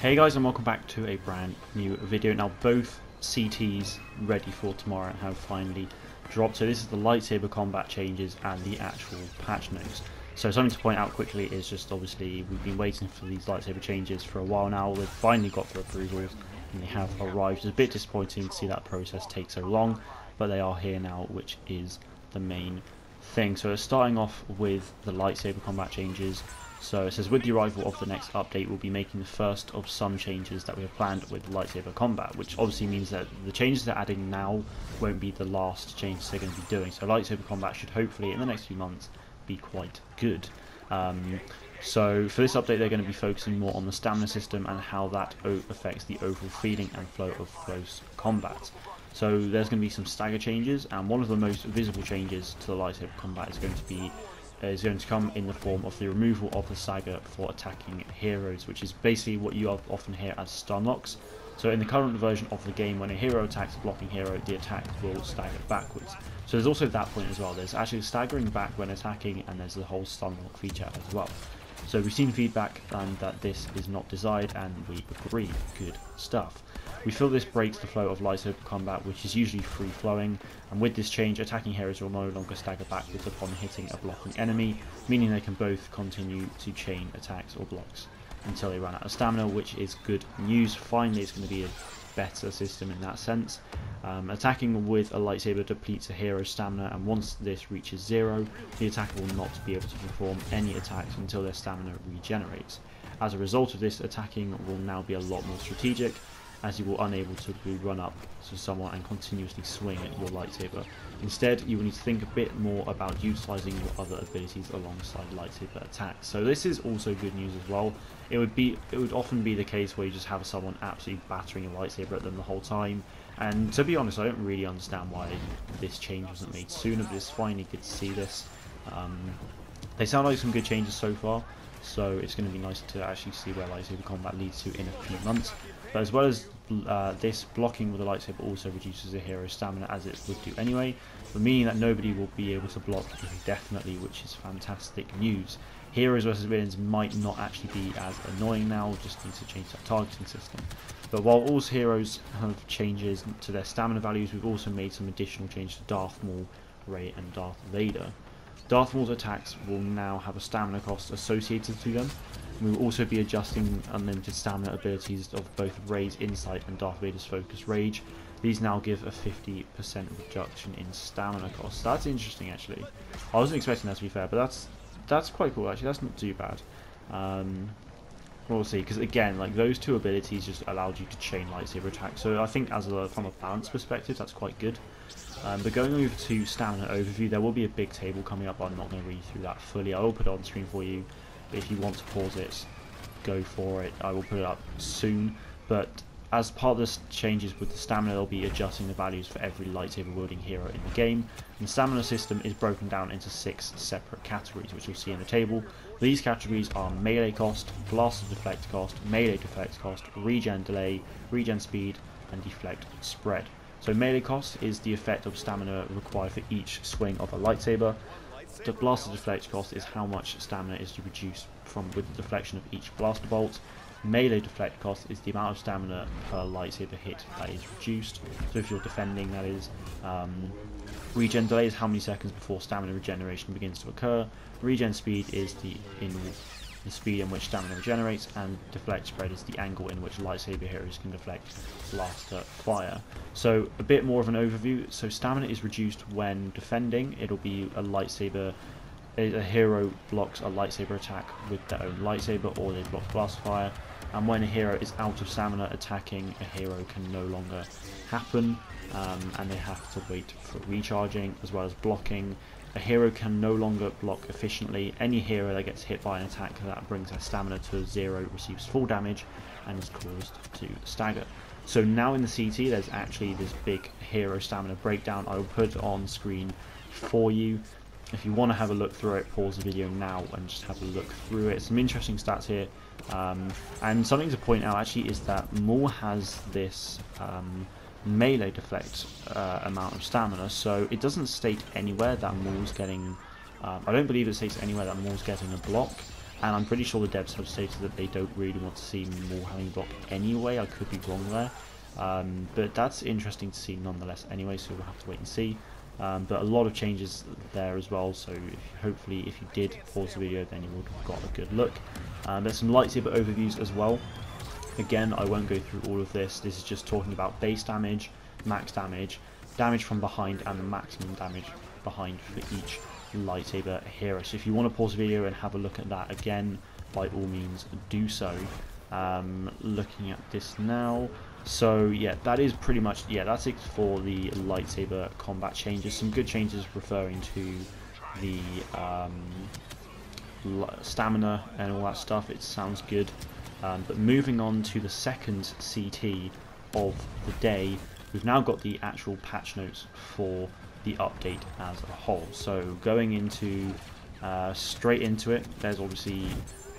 Hey guys, and welcome back to a brand new video. Now both CTs ready for tomorrow have finally dropped. So this is the lightsaber combat changes and the actual patch notes. So something to point out quickly is just obviously we've been waiting for these lightsaber changes for a while now. They've finally got their approvals and they have arrived. It's a bit disappointing to see that process take so long, but they are here now, which is the main thing. So starting off with the lightsaber combat changes. So it says, with the arrival of the next update, we'll be making the first of some changes that we have planned with lightsaber combat, which obviously means that the changes they're adding now won't be the last changes they're going to be doing. So lightsaber combat should hopefully, in the next few months, be quite good. So for this update, they're going to be focusing more on the stamina system and how that affects the overall feeling and flow of close combat. So there's going to be some stagger changes, and one of the most visible changes to the lightsaber combat is going to come in the form of the removal of the stagger for attacking heroes, which is basically what you often hear as stun locks. So in the current version of the game, when a hero attacks a blocking hero, the attack will stagger backwards. So there's also that point as well. There's actually staggering back when attacking, and there's the whole stun lock feature as well. So we've seen feedback that this is not desired, and we agree. Good stuff. We feel this breaks the flow of lightsaber combat, which is usually free-flowing, and with this change, attacking heroes will no longer stagger backwards upon hitting a blocking enemy, meaning they can both continue to chain attacks or blocks until they run out of stamina, which is good news. Finally, it's going to be a better system in that sense. Attacking with a lightsaber depletes a hero's stamina, and once this reaches 0, the attacker will not be able to perform any attacks until their stamina regenerates. As a result of this, attacking will now be a lot more strategic, as you will unable to run up to someone and continuously swing at your lightsaber. Instead, you will need to think a bit more about utilising your other abilities alongside lightsaber attacks. So this is also good news as well. It would often be the case where you just have someone absolutely battering a lightsaber at them the whole time. And to be honest, I don't really understand why this change wasn't made sooner, but it's finally good to see this. They sound like some good changes so far, so it's going to be nice to actually see where lightsaber combat leads to in a few months. But as well as this, blocking with a lightsaber also reduces a hero's stamina, as it would do anyway, but meaning that nobody will be able to block indefinitely, which is fantastic news. Heroes versus villains might not actually be as annoying now, just need to change that targeting system. But while all heroes have changes to their stamina values, we've also made some additional changes to Darth Maul, Rey and Darth Vader. Darth Maul's attacks will now have a stamina cost associated to them. We will also be adjusting unlimited stamina abilities of both Rey's Insight and Darth Vader's Focus Rage. These now give a 50% reduction in stamina costs. That's interesting actually. I wasn't expecting that, to be fair, but that's quite cool actually. That's not too bad. We'll see, because again, like, those two abilities just allowed you to chain lightsaber attacks. So I think from a balance perspective, that's quite good. But going over to stamina overview, there will be a big table coming up, but I'm not going to read through that fully. I will put it on screen for you. If you want to pause it, go for it. I will put it up soon. But as part of the changes with the stamina, they'll be adjusting the values for every lightsaber wielding hero in the game. And the stamina system is broken down into 6 separate categories, which you'll see in the table. These categories are melee cost, blaster deflect cost, melee deflect cost, regen delay, regen speed, and deflect spread. So melee cost is the effect of stamina required for each swing of a lightsaber. The blaster deflect cost is how much stamina is reduced with the deflection of each blaster bolt. Melee deflect cost is the amount of stamina per lightsaber hit that is reduced. So if you're defending, that is. Regen delay is how many seconds before stamina regeneration begins to occur. Regen speed is the speed in which stamina regenerates, and deflect spread is the angle in which lightsaber heroes can deflect blaster fire. So a bit more of an overview. So stamina is reduced when defending. It'll be a hero blocks a lightsaber attack with their own lightsaber, or they block blast fire. And when a hero is out of stamina, attacking a hero can no longer happen, and they have to wait for recharging, as well as blocking. A hero can no longer block efficiently. Any hero that gets hit by an attack that brings their stamina to 0 receives full damage and is caused to stagger. So now in the CT, there's actually this big hero stamina breakdown. I will put it on screen for you. If you want to have a look through it, pause the video now and just have a look through it. Some interesting stats here. And something to point out actually is that Maul has this melee deflect amount of stamina, so it doesn't state anywhere that Maul's getting I don't believe it states anywhere that Maul's getting a block, and I'm pretty sure the devs have stated that they don't really want to see more having block anyway. I could be wrong there, but that's interesting to see nonetheless anyway, so we'll have to wait and see. But a lot of changes there as well, so hopefully if you did pause the video then you would have got a good look. There's some lightsaber overviews as well. Again, I won't go through all of this. This is just talking about base damage, max damage, damage from behind, and the maximum damage behind for each lightsaber hero. So if you want to pause the video and have a look at that again, by all means do so. Looking at this now, so yeah, that is pretty much, yeah, that's it for the lightsaber combat changes. Some good changes referring to the stamina and all that stuff. It sounds good. But moving on to the second CT of the day, we've now got the actual patch notes for the update as a whole. So going into straight into it, there's obviously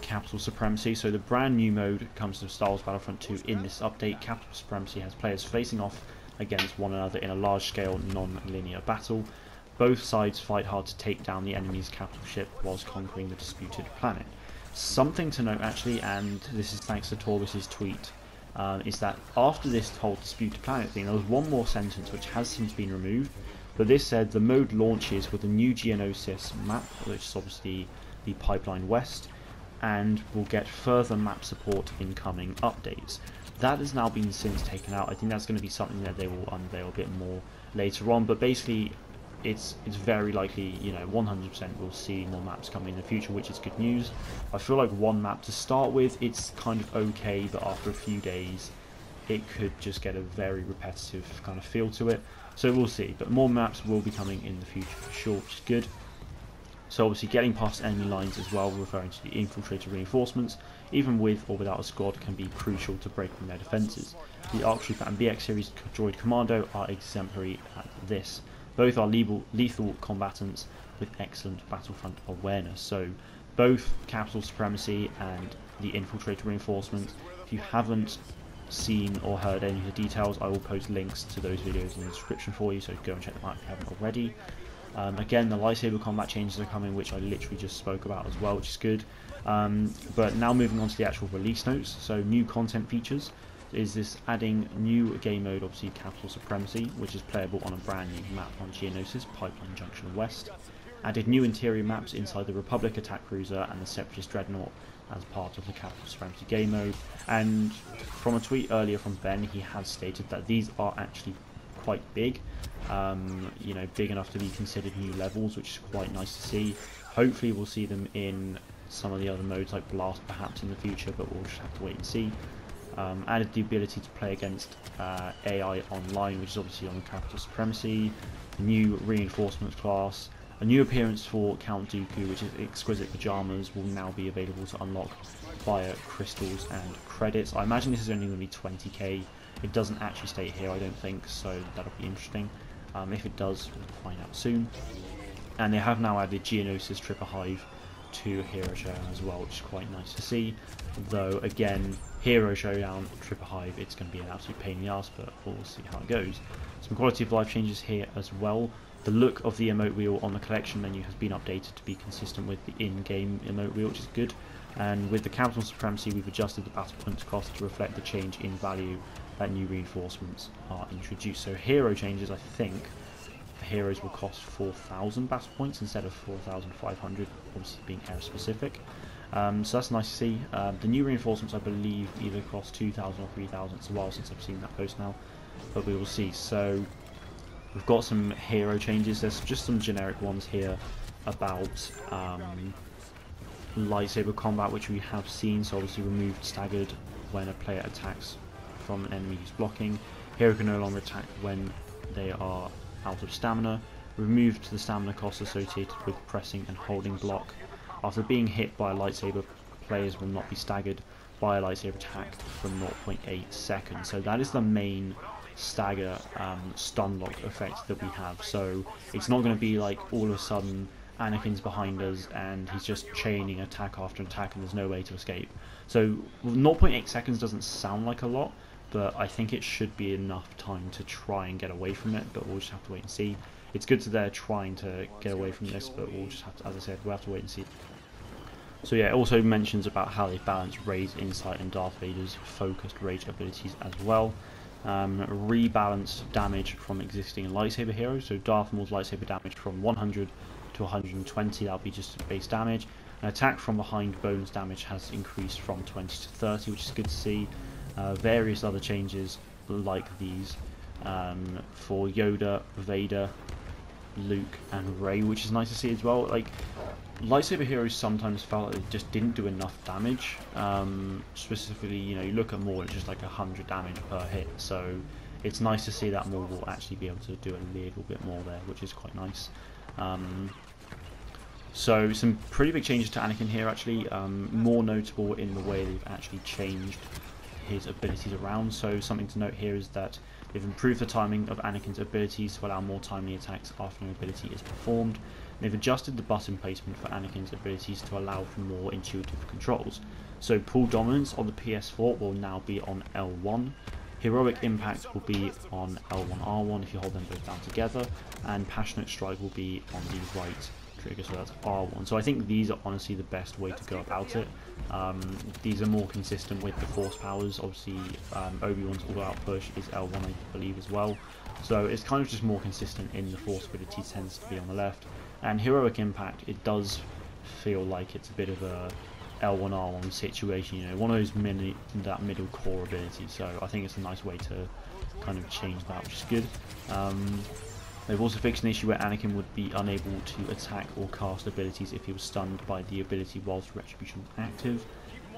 Capital Supremacy. So the brand new mode comes to Star Wars Battlefront 2 in this update. Capital Supremacy has players facing off against one another in a large-scale non-linear battle. Both sides fight hard to take down the enemy's capital ship whilst conquering the disputed planet. Something to note actually, and this is thanks to Torbus's tweet, is that after this whole disputed planet thing, there was one more sentence which has since been removed, but this said the mode launches with a new Geonosis map, which is obviously the Pipeline West, and will get further map support in coming updates. That has now been since taken out. I think that's going to be something that they will unveil a bit more later on, but basically it's very likely, you know, 100% we'll see more maps coming in the future, which is good news. I feel like one map to start with, it's kind of okay, but after a few days it could just get a very repetitive kind of feel to it, so we'll see. But more maps will be coming in the future for sure, which is good. So obviously getting past enemy lines as well, referring to the infiltrator reinforcements, even with or without a squad, can be crucial to breaking their defences. The ARC Trooper and BX series Droid Commando are exemplary at this. Both are lethal combatants with excellent Battlefront awareness. So both Capital Supremacy and the Infiltrator Reinforcement, if you haven't seen or heard any of the details, I will post links to those videos in the description for you, so go and check them out if you haven't already. Again, the lightsaber combat changes are coming, which I literally just spoke about as well, which is good. But now moving on to the actual release notes, so new content features. Is this adding new game mode, obviously Capital Supremacy, which is playable on a brand new map on Geonosis, Pipeline Junction West. Added new interior maps inside the Republic Attack Cruiser and the Separatist Dreadnought as part of the Capital Supremacy game mode. And from a tweet earlier from Ben, he has stated that these are actually quite big, you know, big enough to be considered new levels, which is quite nice to see. Hopefully we'll see them in some of the other modes like Blast perhaps in the future, but we'll just have to wait and see. Added the ability to play against AI online, which is obviously on Capital Supremacy, a new reinforcements class, a new appearance for Count Dooku, which is Exquisite Pajamas, will now be available to unlock via crystals and credits. I imagine this is only going to be 20k. It doesn't actually state here, I don't think, so that'll be interesting. If it does, we'll find out soon. And they have now added Geonosis Tripper Hive to Hero Showdown as well, which is quite nice to see. Though again, Hero Showdown, Tripper Hive, it's going to be an absolute pain in the ass, but we'll see how it goes. Some quality of life changes here as well. The look of the emote wheel on the collection menu has been updated to be consistent with the in-game emote wheel, which is good. And with the Capital Supremacy, we've adjusted the battle points cost to reflect the change in value that new reinforcements are introduced. So hero changes, I think the heroes will cost 4,000 battle points instead of 4,500, obviously being era specific. So that's nice to see. The new reinforcements, I believe, either cost 2,000 or 3,000. It's a while since I've seen that post now, but we will see. So we've got some hero changes. There's just some generic ones here about lightsaber combat, which we have seen. So obviously removed staggered when a player attacks from an enemy who's blocking. Hero can no longer attack when they are out of stamina. Removed the stamina cost associated with pressing and holding block. After being hit by a lightsaber, players will not be staggered by a lightsaber attack for 0.8 seconds. So that is the main stagger stun lock effect that we have. So it's not going to be like all of a sudden Anakin's behind us and he's just chaining attack after attack and there's no way to escape. So 0.8 seconds doesn't sound like a lot, but I think it should be enough time to try and get away from it, but we'll just have to wait and see. It's good that they're trying to get away from this, but we'll just have to, as I said, we'll have to wait and see. So yeah, it also mentions about how they balance Rey's insight and Darth Vader's focused rage abilities as well. Rebalanced damage from existing lightsaber heroes, so Darth Maul's lightsaber damage from 100 to 120, that'll be just base damage. And attack from behind bones damage has increased from 20 to 30, which is good to see. Various other changes like these for Yoda, Vader, Luke and Rey, which is nice to see as well. Like, lightsaber heroes sometimes felt like they just didn't do enough damage. Specifically, you know, you look at Maul, it's just like 100 damage per hit, so it's nice to see that Maul will actually be able to do a little bit more there, which is quite nice. So some pretty big changes to Anakin here actually, more notable in the way they've actually changed his abilities around. So something to note here is that they've improved the timing of Anakin's abilities to allow more timely attacks after an ability is performed. They've adjusted the button placement for Anakin's abilities to allow for more intuitive controls. So Pull Dominance on the PS4 will now be on L1. Heroic Impact will be on L1R1 if you hold them both down together, and Passionate Strike will be on the right trigger, so that's R1. So I think these are honestly the best way to go about it. These are more consistent with the Force powers. Obviously, Obi-Wan's all-out push is L1, I believe, as well. So it's kind of just more consistent in the Force ability tends to be on the left. And Heroic Impact, it does feel like it's a bit of a L1R1 situation, you know, one of those that middle core ability. So I think it's a nice way to kind of change that, which is good. They've also fixed an issue where Anakin would be unable to attack or cast abilities if he was stunned by the ability whilst Retribution was active.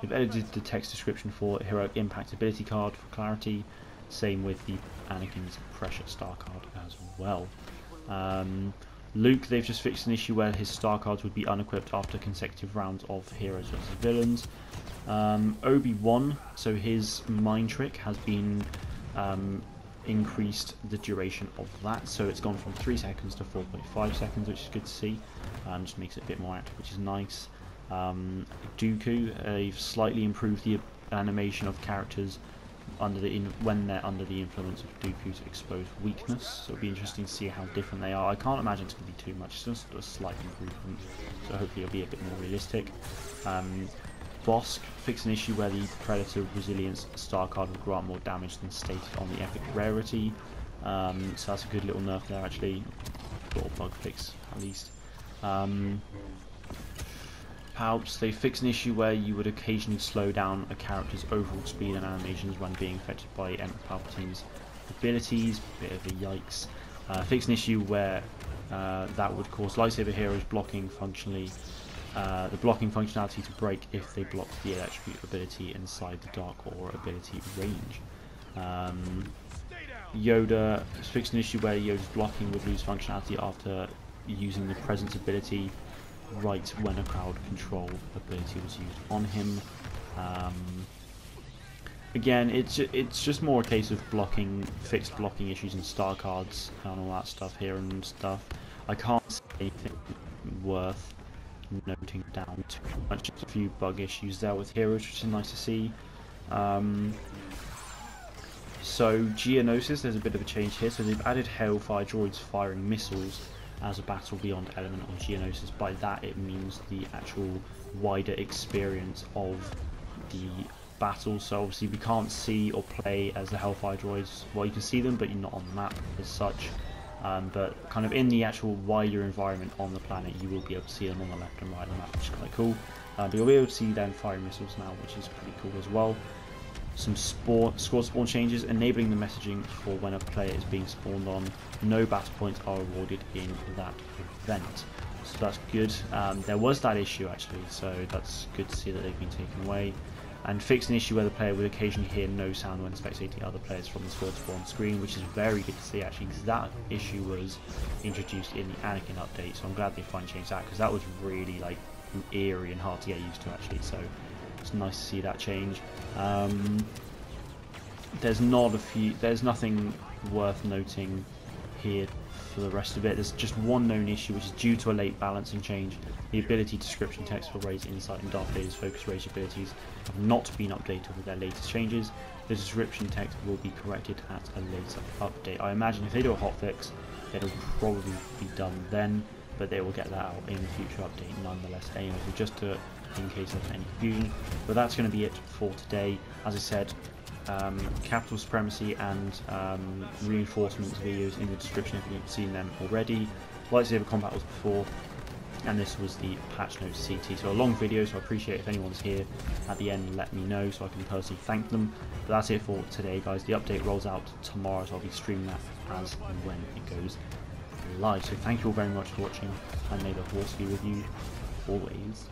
They've edited the text description for Heroic Impact ability card for clarity. Same with the Anakin's Pressure Star card as well. Luke, they've just fixed an issue where his star cards would be unequipped after consecutive rounds of heroes versus villains. Obi-Wan, so his mind trick has been increased the duration of that, so it's gone from 3 seconds to 4.5 seconds, which is good to see. Just makes it a bit more active, which is nice. Dooku, they've slightly improved the animation of characters when they're under the influence of Dooku's exposed weakness, so it'll be interesting to see how different they are. I can't imagine it's going to be too much, it's just a slight improvement, so hopefully it'll be a bit more realistic. Bosk fixed an issue where the Predator Resilience star card would grant more damage than stated on the epic rarity, so that's a good little nerf there actually, little bug fix at least. Palps, they fixed an issue where you would occasionally slow down a character's overall speed and animations when being affected by Emperor Palpatine's abilities, bit of a yikes. Fixed an issue where that would cause lightsaber heroes blocking the blocking functionality to break if they block the electrocute ability inside the Dark Aura ability range. Yoda fixed an issue where Yoda's blocking would lose functionality after using the presence ability right when a crowd control ability was used on him. Again, it's just more a case of fixed blocking issues and star cards and all that stuff here and stuff. I can't say anything worth noting down too much. Just a few bug issues there with heroes, which is nice to see. So Geonosis, there's a bit of a change here. So they've added Hailfire droids firing missiles as a battle beyond element on Geonosis. By that it means the actual wider experience of the battle. So obviously we can't see or play as the Hellfire droids. Well, you can see them, but you're not on the map as such. But kind of in the actual wider environment on the planet, you will be able to see them on the left and right of the map, which is quite cool. But you'll be able to see them firing missiles now, which is pretty cool as well. Some squad spawn changes, enabling the messaging for when a player is being spawned on. No battle points are awarded in that event, so that's good. There was that issue actually, so that's good to see that they've been taken away. And fixed an issue where the player would occasionally hear no sound when spectating other players from the squad spawn screen, which is very good to see actually, because that issue was introduced in the Anakin update, so I'm glad they finally changed that, because that was really like eerie and hard to get used to actually, so it's nice to see that change. There's nothing worth noting here for the rest of it. There's just one known issue, which is due to a late balancing change. The ability description text for Rey's insight and Darth Vader's focus rage abilities have not been updated with their latest changes. The description text will be corrected at a later update. I imagine if they do a hotfix, it'll probably be done then, but they will get that out in a future update nonetheless anyway. So just to in case of any confusion. But that's going to be it for today. As I said, Capital Supremacy and Reinforcements videos in the description if you've seen them already. Lightsaber Combat was before, and this was the patch notes CT. So a long video, so I appreciate if anyone's here at the end, let me know so I can personally thank them. But that's it for today, guys. The update rolls out tomorrow, so I'll be streaming that as and when it goes live. So thank you all very much for watching, and may the Force be with you always.